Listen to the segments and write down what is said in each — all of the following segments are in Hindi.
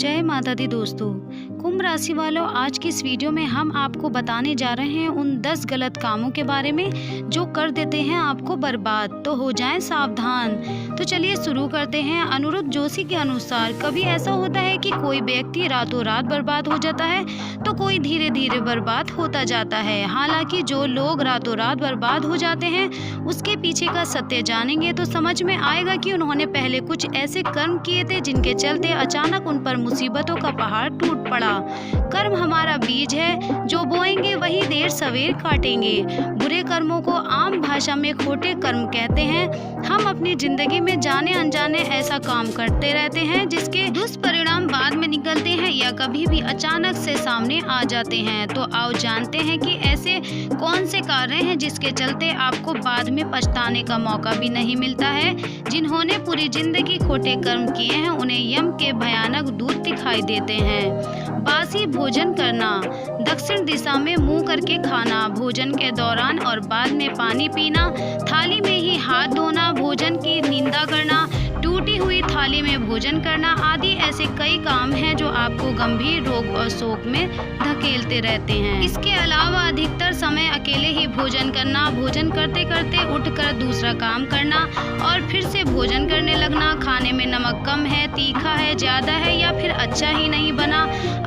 जय माता दी दोस्तों। कुंभ राशि वालों, आज की इस वीडियो में हम आपको बताने जा रहे हैं उन 10 गलत कामों के बारे में जो कर देते हैं आपको बर्बाद, तो हो जाएं सावधान। तो चलिए शुरू करते हैं। अनिरुद्ध जोशी के अनुसार कभी ऐसा होता है कि कोई व्यक्ति रातों रात बर्बाद हो जाता है तो कोई धीरे धीरे बर्बाद होता जाता है। हालांकि जो लोग रातों रात बर्बाद हो जाते हैं उसके पीछे का सत्य जानेंगे तो समझ में आएगा कि उन्होंने पहले कुछ ऐसे कर्म किए थे जिनके चलते अचानक उन पर मुसीबतों का पहाड़ टूट पड़ा। कर्म हमारा बीज है, जो बोएंगे वही देर सवेर काटेंगे। बुरे कर्मों को आम भाषा में खोटे कर्म कहते हैं। हम अपनी जिंदगी में जाने अनजाने ऐसा काम करते रहते हैं जिसके दुष्परिणाम बाद में निकलते हैं या कभी भी अचानक से सामने आ जाते हैं। तो आओ जानते हैं कि ऐसे कौन से कार्य हैं जिसके चलते आपको बाद में पछताने का मौका भी नहीं मिलता है। जिन्होंने पूरी जिंदगी खोटे कर्म किए हैं उन्हें यम के भयानक दूत दिखाई देते हैं। बासी भोजन करना, दक्षिण दिशा में मुंह करके खाना, भोजन के दौरान और बाद में पानी पीना, थाली में ही हाथ धोना, भोजन की निंदा करना, टूटी हुई थाली में भोजन करना आदि ऐसे कई काम हैं जो आपको गंभीर रोग और शोक में धकेलते रहते हैं। इसके अलावा अधिकतर समय अकेले ही भोजन करना, भोजन करते करते उठकर दूसरा काम करना और फिर से भोजन करने लगना, खाने में नमक कम है, तीखा है, ज्यादा है या फिर अच्छा ही नहीं बना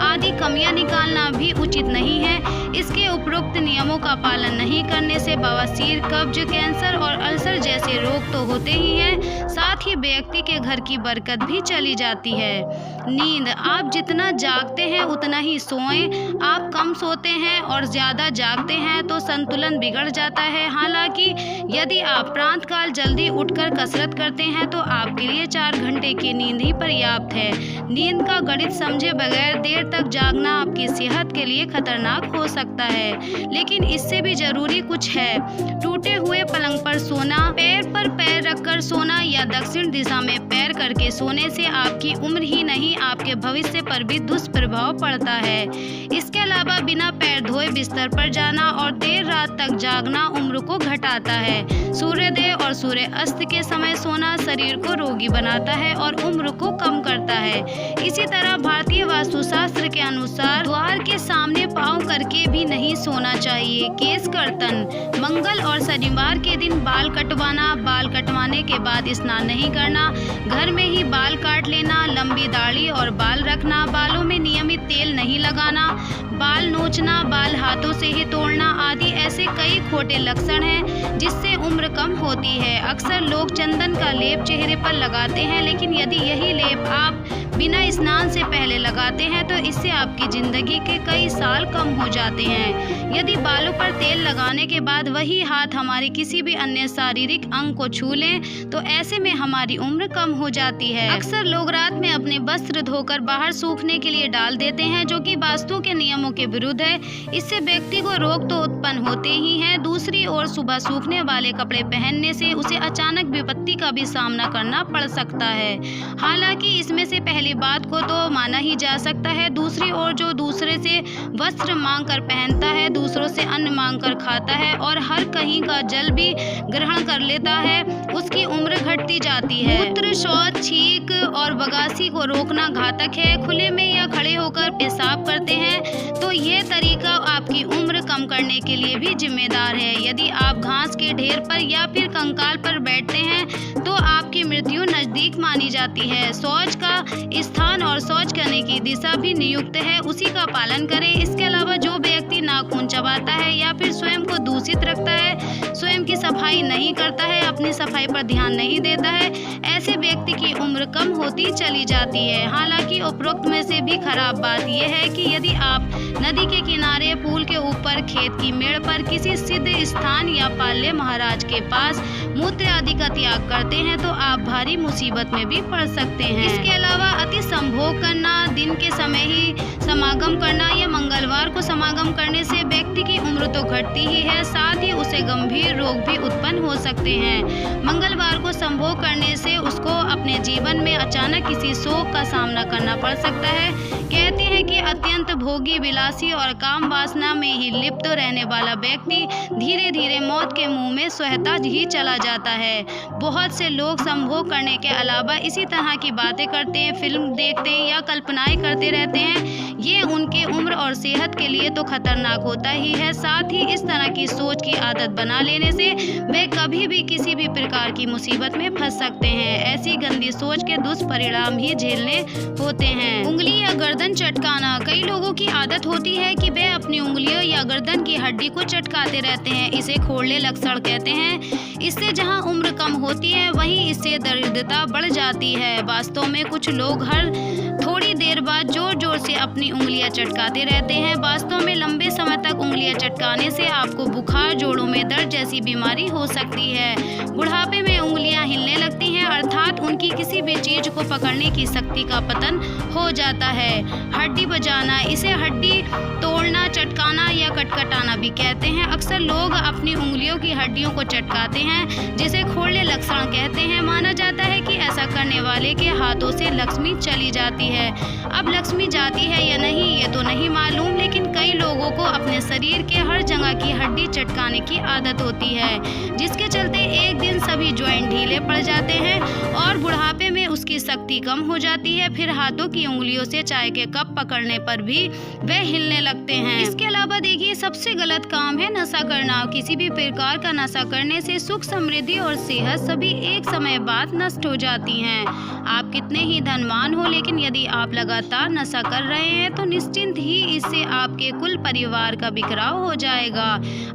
आदि कमियां निकालना भी उचित नहीं है। इसके उपरोक्त नियमों का पालन नहीं करने से बवासीर, कब्ज, कैंसर और अल्सर जैसे रोग तो होते ही हैं, साथ ही व्यक्ति के घर की बरकत भी चली जाती है। नींद, आप जितना जागते हैं उतना ही सोएं। आप कम सोते हैं और ज्यादा जागते हैं तो संतुलन बिगड़ जाता है। हालांकि यदि आप प्रातः काल जल्दी उठकर कसरत करते हैं तो आपके लिए 4 घंटे की नींद ही पर्याप्त है। नींद का गणित समझे बगैर देर तक जागना आपकी सेहत के लिए खतरनाक हो सकता है, लेकिन इससे भी जरूरी कुछ है। टूटे हुए पलंग पर सोना, पैर पर पैर रखकर सोना या दक्षिण दिशा में पैर करके सोने से आपकी उम्र ही नहीं आपके भविष्य पर भी दुष्प्रभाव पड़ता है। इसके अलावा बिना पैर धोए बिस्तर पर जाना और देर रात तक जागना उम्र को घटाता है। सूर्योदय और सूर्य अस्त के समय सोना शरीर को रोगी बनाता है और उम्र को कम करता है। इसी तरह भारतीय वास्तुशास्त्र के अनुसार द्वार के सामने पाँव करके भी नहीं सोना चाहिए। केश कर्तन, मंगल और शनिवार के दिन बाल कटवाना, बाल कटवाने के बाद स्नान नहीं करना, घर में ही बाल काट लेना, लंबी दाढ़ी और बाल रखना, बालों में नियमित तेल नहीं लगाना, बाल नोचना, बाल हाथों से ही तोड़ना आदि ऐसे कई खोटे लक्षण हैं जिससे उम्र कम होती है। अक्सर लोग चंदन का लेप चेहरे पर लगाते हैं, लेकिन यदि यही लेप आप बिना स्नान से पहले लगाते हैं तो इससे आपकी जिंदगी के कई साल कम हो जाते हैं। यदि बालों पर तेल लगाने के बाद वही हाथ हमारे किसी भी अन्य शारीरिक अंग को छू लें तो ऐसे में हमारी उम्र कम हो जाती है। अक्सर लोग रात में अपने वस्त्र धोकर बाहर सूखने के लिए डाल देते हैं, जो कि वास्तु के नियमों के विरुद्ध है। इससे व्यक्ति को रोग तो उत्पन्न होते ही हैं, दूसरी ओर सुबह सूखने वाले कपड़े पहनने से उसे अचानक विपत्ति का भी सामना करना पड़ सकता है। हालांकि इसमें से पहली बात को तो माना ही जा सकता है, दूसरी ओर जो दूसरे से वस्त्र मांग कर पहनता है, दूसरों से अन्न मांग कर खाता है और हर कहीं का जल भी ग्रहण कर लेता है, उसकी उम्र घटती जाती है। मूत्र, शौच, छींक और बगासी को रोकना घातक है। खुले में या खड़े होकर पेशाब करते हैं तो यह तरीका आपकी उम्र कम करने के लिए भी जिम्मेदार है। यदि आप घास के ढेर पर या फिर कंकाल पर बैठते हैं तो आपकी मृत्यु नजदीक मानी जाती है। शौच का स्थान और शौच करने की दिशा भी नियुक्त है, उसी का पालन करें। इसके अलावा जो व्यक्ति नाखून चबाता है या फिर स्वयं को दूषित रखता है, स्वयं की सफाई नहीं करता है, अपनी सफाई पर ध्यान नहीं देता है, ऐसे व्यक्ति की उम्र कम होती चली जाती है। हालांकि उपरोक्त में से भी खराब बात यह है कि यदि आप नदी के किनारे, पुल के ऊपर, खेत की मेड़ पर, किसी सिद्ध स्थान या पाल्य महाराज के पास मूत्र आदि का त्याग करते हैं तो आप भारी मुसीबत में भी पड़ सकते हैं। इसके अलावा अति संभोग करना, दिन के समय ही समागम करना या मंगलवार को समागम करने से व्यक्ति की उम्र तो घटती ही है, साथ ही उसे गंभीर रोग भी उत्पन्न हो सकते हैं। मंगलवार को संभोग करने से उसको अपने जीवन में अचानक किसी शोक का सामना करना पड़ सकता है। कहते हैं कि देखिए, अत्यंत भोगी, विलासी और काम वासना में ही लिप्त रहने वाला व्यक्ति धीरे धीरे मौत के मुंह में स्वतः ही चला जाता है। बहुत से लोग संभोग करने के अलावा इसी तरह की बातें करते हैं, फिल्म देखते हैं या कल्पनाएं करते रहते हैं। ये उनके उम्र और सेहत के लिए तो खतरनाक होता ही है, साथ ही इस तरह की सोच की आदत बना लेने से वे कभी भी किसी भी प्रकार की मुसीबत में फंस सकते हैं। ऐसी गंदी सोच के दुष्परिणाम ही झेलने होते हैं। उंगली या गर्दन चटकाना। कई लोगों की आदत होती है कि वे अपनी उंगलियों या गर्दन की हड्डी को चटकाते रहते हैं। इसे खोड़ले लक्षण कहते हैं। इससे जहां उम्र कम होती है वहीं इससे दरिद्रता बढ़ जाती है। वास्तव में कुछ लोग हर थोड़ी देर बाद जोर जोर से अपनी उंगलियां चटकाते रहते हैं। वास्तव में लंबे समय तक उंगलियां चटकाने से आपको बुखार, जोड़ों में दर्द जैसी बीमारी हो सकती है। बुढ़ापे में उंगलियां हिलने लगती हैं, अर्थात उनकी किसी भी चीज को पकड़ने की शक्ति का पतन हो जाता है। हड्डी बजाना। इसे हड्डी तोड़ना, चटकाना या कटकटाना भी कहते हैं। अक्सर लोग अपनी उंगलियों की हड्डियों को चटकाते हैं, जिसे खोड़ले लक्षण कहते हैं। माना जाता है कि ऐसा करने वाले के हाथों से लक्ष्मी चली जाती है। अब लक्ष्मी जाती है या नहीं ये तो नहीं मालूम, लेकिन कई लोगों को अपने शरीर के हर जगह की हड्डी चटकाने की आदत होती है, जिसके चलते एक दिन सभी ज्वाइंट ढीले पड़ जाते हैं और बुढ़ापे में उसकी शक्ति कम हो जाती है। फिर हाथों की उंगलियों से चाय के कप पकड़ने पर भी वे हिलने लगते हैं। इसके अलावा देखिए, सबसे गलत काम है नशा करना। किसी भी प्रकार का नशा करने से सुख, समृद्धि और सेहत सभी एक समय बाद नष्ट हो जाती हैं। आप कितने ही धनवान हो, लेकिन यदि आप लगातार नशा कर रहे हैं तो निश्चिंत ही इससे आपके कुल परिवार का बिखराव हो जाएगा।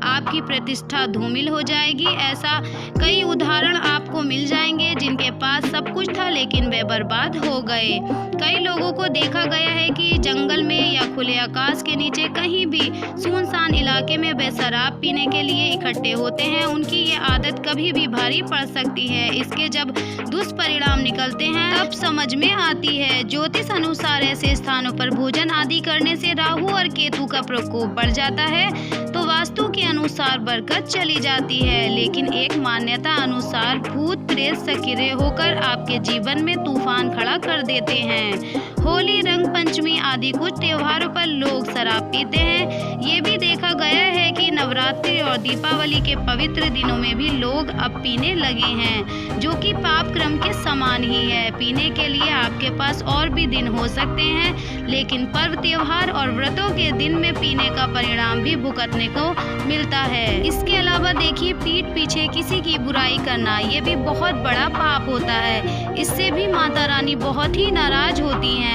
आपकी प्रतिष्ठा धूमिल हो जाएगी। ऐसा कई उदाहरण आपको मिल जाएंगे जिनके पास सब कुछ था लेकिन वे बर्बाद हो गए। कई लोगों को देखा गया है कि जंगल में या खुले आकाश के नीचे कहीं भी सुनसान इलाके में वे शराब पीने के लिए इकट्ठे होते हैं। उनकी ये आदत कभी भी भारी पड़ सकती है। इसके जब दुष्परिणाम निकलते हैं तब समझ में आती है। ज्योतिष अनुसार ऐसे स्थानों पर भोजन आदि करने से राहु और केतु का प्रकोप बढ़ जाता है, तो वास्तु के अनुसार बरकत चली जाती है। लेकिन एक मान्यता अनुसार भूत प्रेत सक्रिय होकर आपके जीवन में तूफान खड़ा कर देते हैं। होली, रंग पंचमी आदि कुछ त्योहारों पर लोग शराब पीते हैं। ये भी देखा गया है कि नवरात्रि और दीपावली के पवित्र दिनों में भी लोग अब पीने लगे हैं, जो कि पाप क्रम के समान ही है। पीने के लिए आपके पास और भी दिन हो सकते हैं, लेकिन पर्व, त्योहार और व्रतों के दिन में पीने का परिणाम भी भुगतने को मिलता है। इसके अलावा देखिए, पीठ पीछे किसी की बुराई करना, ये भी बहुत बड़ा पाप होता है। इससे भी माता रानी बहुत ही नाराज होती हैं।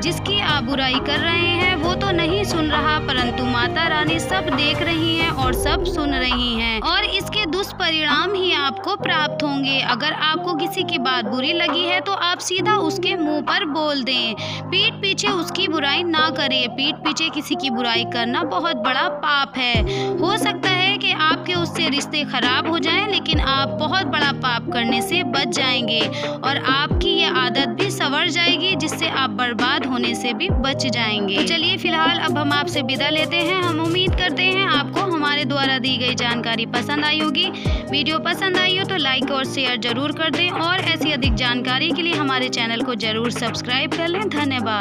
जिसकी आप बुराई कर रहे हैं वो तो नहीं सुन रहा, परंतु माता रानी सब देख रही हैं और सब सुन रही हैं, और इसके दुष्परिणाम ही आपको प्राप्त होंगे। अगर आपको किसी की बात बुरी लगी है तो आप सीधा उसके मुंह पर बोल दें। पीठ पीछे उसकी बुराई ना करें। पीठ पीछे किसी की बुराई करना बहुत बड़ा पाप है। हो सकता है कि आपके उससे रिश्ते खराब हो जाएं, लेकिन आप बहुत बड़ा पाप करने से बच जाएंगे और आपकी यह आदत भी संवर जाएगी, जिससे आप बर्बाद होने से भी बच जाएंगे। तो चलिए फिलहाल अब हम आपसे विदा लेते हैं। हम उम्मीद करते हैं आपको हमारे द्वारा दी गई जानकारी पसंद आई होगी। वीडियो पसंद आई हो तो लाइक और शेयर जरूर कर दें, और ऐसी अधिक जानकारी के लिए हमारे चैनल को जरूर सब्सक्राइब कर लें। धन्यवाद।